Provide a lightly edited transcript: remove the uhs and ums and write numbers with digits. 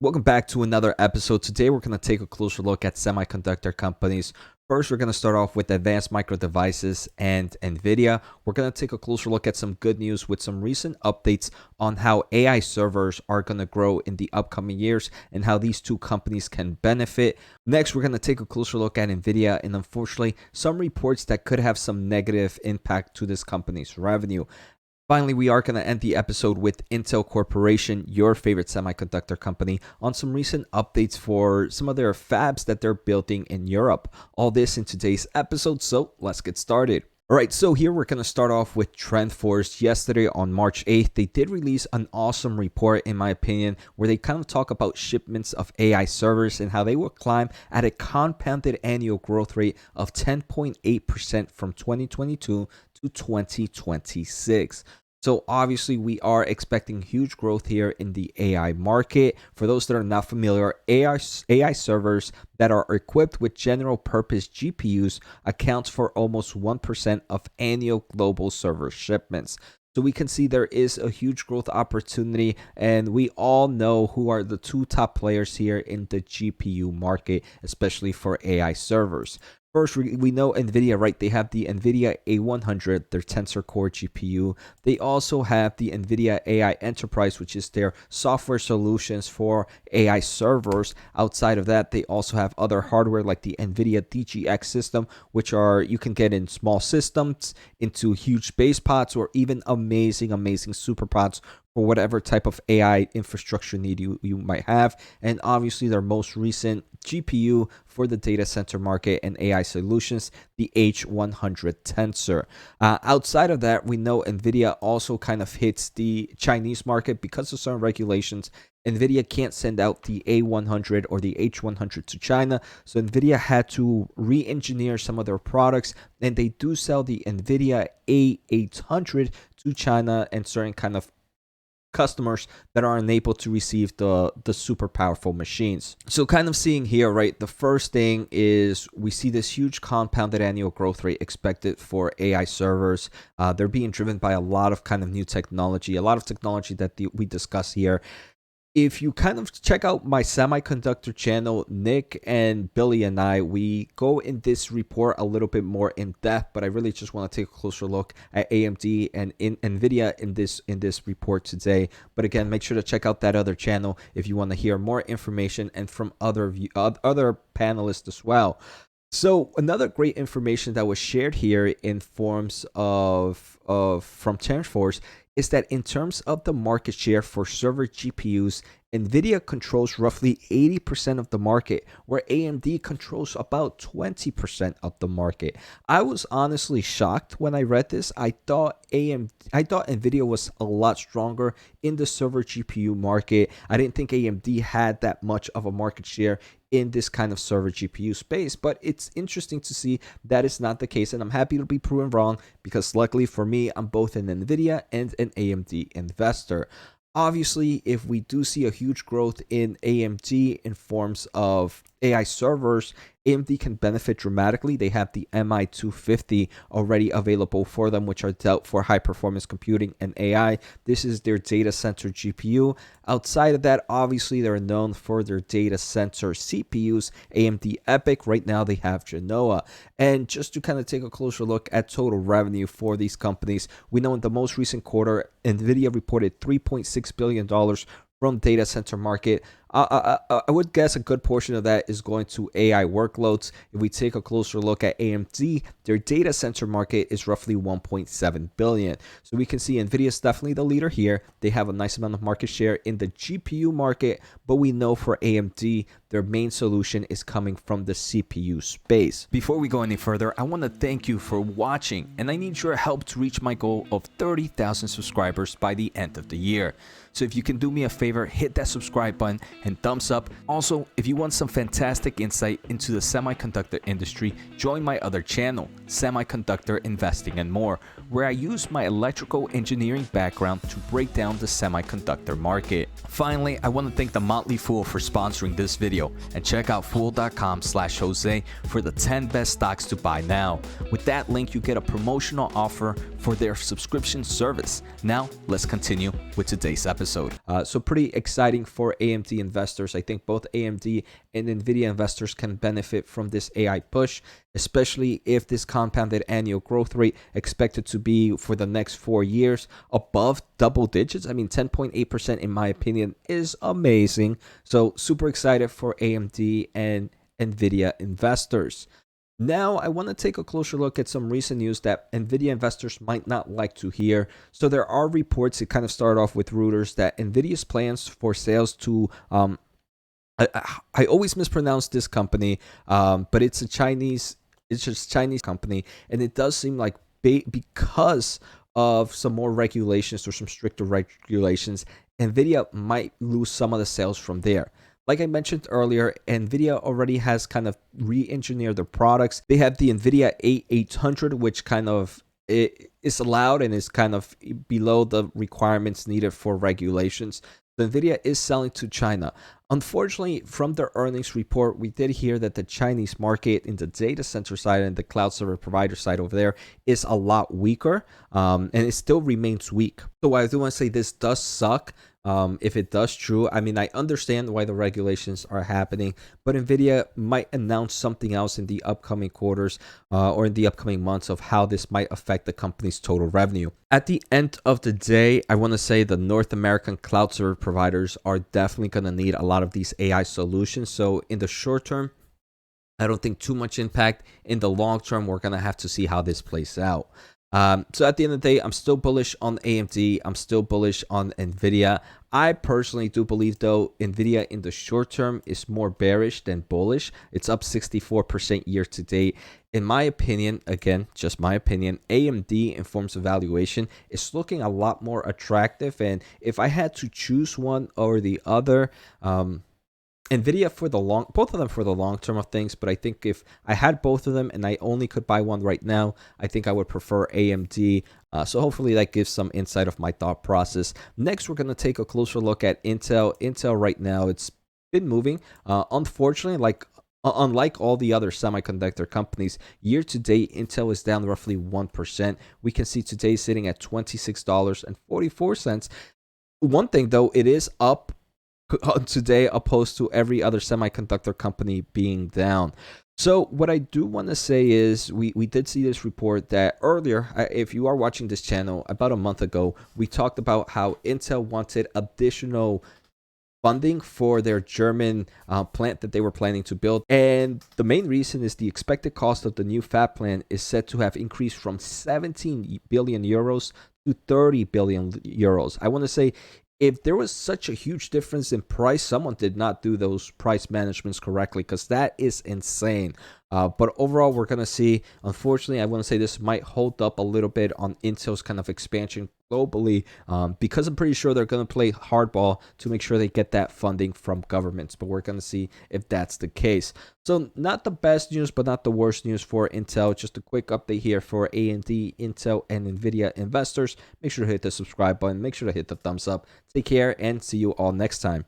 Welcome back to another episode. Today we're going to take a closer look at semiconductor companies. First, we're going to start off with Advanced Micro Devices and NVIDIA. We're going to take a closer look at some good news with some recent updates on how AI servers are going to grow in the upcoming years and how these two companies can benefit. Next, we're going to take a closer look at NVIDIA and unfortunately some reports that could have some negative impact to this company's revenue. Finally, we are going to end the episode with Intel Corporation, your favorite semiconductor company, on some recent updates for some of their fabs that they're building in Europe. All this in today's episode, so let's get started. All right, so here we're going to start off with TrendForce. Yesterday on March 8th, they did release an awesome report, in my opinion, where they kind of talk about shipments of AI servers and how they will climb at a compounded annual growth rate of 10.8% from 2022 to 2026. So obviously we are expecting huge growth here in the AI market. For those that are not familiar, AI servers that are equipped with general purpose GPUs accounts for almost 1% of annual global server shipments. So we can see there is a huge growth opportunity, and we all know who are the two top players here in the GPU market, especially for AI servers. First, we know NVIDIA, right? They have the NVIDIA A100, their Tensor Core GPU. They also have the NVIDIA AI Enterprise, which is their software solutions for AI servers. Outside of that, they also have other hardware like the NVIDIA DGX system, which are you can get in small systems, into huge base pods, or even amazing super pods for whatever type of AI infrastructure need you might have. And obviously their most recent GPU for the data center market and AI solutions, the H100 Tensor. Outside of that, we know NVIDIA also kind of hits the Chinese market because of certain regulations. NVIDIA can't send out the A100 or the H100 to China, so NVIDIA had to re-engineer some of their products, and they do sell the NVIDIA A800 to China and certain kind of customers that are unable to receive the super powerful machines. So kind of seeing here, right, the first thing is we see this huge compounded annual growth rate expected for AI servers. They're being driven by a lot of kind of new technology, a lot of technology that we discuss here. If you kind of check out my semiconductor channel, Nick and Billy and we go in this report a little bit more in depth, but I really just want to take a closer look at AMD and NVIDIA in this report today. But again, make sure to check out that other channel if you want to hear more information and from other panelists as well. So another great information that was shared here in forms of from TrendForce is that in terms of the market share for server GPUs, NVIDIA controls roughly 80% of the market, where AMD controls about 20% of the market. I was honestly shocked when I read this. I thought NVIDIA was a lot stronger in the server GPU market. I didn't think AMD had that much of a market share in this kind of server GPU space, but it's interesting to see that is not the case, and I'm happy to be proven wrong because luckily for me, I'm both an NVIDIA and an AMD investor. Obviously, if we do see a huge growth in AMD in forms of AI servers, AMD can benefit dramatically. They have the MI250 already available for them, which are dealt for high performance computing and AI. This is their data center GPU. Outside of that, obviously, they're known for their data center CPUs, AMD EPYC. Right now, they have Genoa. And just to kind of take a closer look at total revenue for these companies, we know in the most recent quarter, NVIDIA reported $3.6 billion from data center market. I would guess a good portion of that is going to AI workloads. If we take a closer look at AMD, their data center market is roughly 1.7 billion. So we can see NVIDIA is definitely the leader here. They have a nice amount of market share in the GPU market, but we know for AMD, their main solution is coming from the CPU space. Before we go any further, I want to thank you for watching, and I need your help to reach my goal of 30,000 subscribers by the end of the year. So if you can do me a favor, hit that subscribe button and thumbs up. Also, if you want some fantastic insight into the semiconductor industry, join my other channel, Semiconductor Investing and More, where I use my electrical engineering background to break down the semiconductor market. Finally, I want to thank the Motley Fool for sponsoring this video, and check out fool.com/Jose for the 10 best stocks to buy now. With that link, you get a promotional offer for their subscription service. Now, let's continue with today's episode. So pretty exciting for AMD investors. I think both AMD and NVIDIA investors can benefit from this AI push, especially if this compounded annual growth rate expected to be for the next 4 years above double digits. I mean, 10.8% in my opinion is amazing. So super excited for AMD and NVIDIA investors. Now, I want to take a closer look at some recent news that NVIDIA investors might not like to hear. So there are reports, it kind of started off with Reuters, that NVIDIA's plans for sales to, I always mispronounce this company, but it's a Chinese company, and it does seem like because of some more regulations or some stricter regulations, NVIDIA might lose some of the sales from there. Like I mentioned earlier, NVIDIA already has kind of re-engineered their products. They have the NVIDIA A800, which kind of is allowed and is kind of below the requirements needed for regulations. So NVIDIA is selling to China. Unfortunately, from their earnings report, we did hear that the Chinese market in the data center side and the cloud server provider side over there is a lot weaker, and it still remains weak. So I do want to say this does suck. If it does true, I mean, I understand why the regulations are happening, but NVIDIA might announce something else in the upcoming quarters or in the upcoming months of how this might affect the company's total revenue. At the end of the day, I want to say the North American cloud server providers are definitely going to need a lot of these AI solutions. So in the short term, I don't think too much impact. In the long term, we're going to have to see how this plays out. So at the end of the day, I'm still bullish on AMD. I'm still bullish on NVIDIA. I personally do believe, though, NVIDIA in the short term is more bearish than bullish. It's up 64% year to date. In my opinion, again, just my opinion, AMD in forms of valuation is looking a lot more attractive. And if I had to choose one or the other, NVIDIA for the both of them for the long term of things, but I think if I had both of them and I only could buy one right now, I think I would prefer AMD. So hopefully that gives some insight of my thought process. Next, we're going to take a closer look at Intel. Intel right now, it's been moving. Unfortunately, unlike all the other semiconductor companies, year to date, Intel is down roughly 1%. We can see today sitting at $26.44. One thing though, it is up today opposed to every other semiconductor company being down. So what I do want to say is we did see this report that earlier, if you are watching this channel, about a month ago, we talked about how Intel wanted additional funding for their German plant that they were planning to build. And the main reason is the expected cost of the new fab plant is said to have increased from 17 billion euros to 30 billion euros. I want to say, if there was such a huge difference in price, someone did not do those price managements correctly, because that is insane. But overall, we're going to see, unfortunately, I want to say this might hold up a little bit on Intel's kind of expansion globally, because I'm pretty sure they're going to play hardball to make sure they get that funding from governments. But we're going to see if that's the case. So not the best news, but not the worst news for Intel. Just a quick update here for AMD, Intel, and NVIDIA investors. Make sure to hit the subscribe button. Make sure to hit the thumbs up. Take care and see you all next time.